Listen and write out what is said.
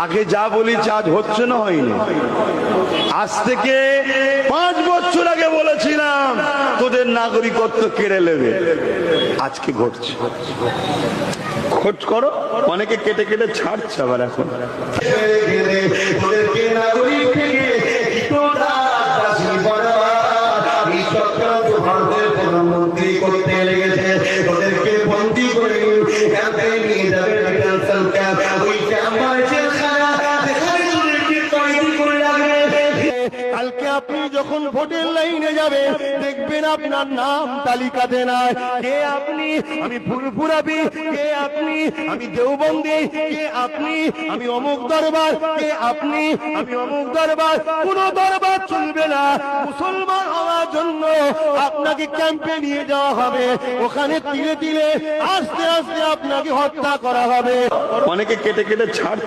আগে যা বলি আজ হচ্ছে না, হয়নি। আজ থেকে 5 বছর আগে বলেছিলাম তোদের নাগরিকত্ব কেড়ে নেবে, আজকে ঘটছে। খোঁজ করো, অনেকে কেটে কেটে ছাড়ছে আবার এখন। প্রধানমন্ত্রী করতে লেগেছে, ওদেরকে বন্দী করে নিয়ে যাবে কালকে আপনি যখন ভোটের লাইনে যাবে দেখবেন আপনার নাম তালিকাতে নাই। কে আপনি? আমি ফুরফুরাবি। কে আপনি? আমি দেওবন্দি। কে আপনি? আমি অমুক দরবার। কে আপনি? আমি অমুক দরবার। কোন দরবার চলবে না। মুসলমান হওয়ার জন্য আপনাকে ক্যাম্পে নিয়ে যাওয়া হবে, ওখানে তিলে তিলে আস্তে আস্তে আপনাকে হত্যা করা হবে। অনেকে কেটে কেটে ছাড়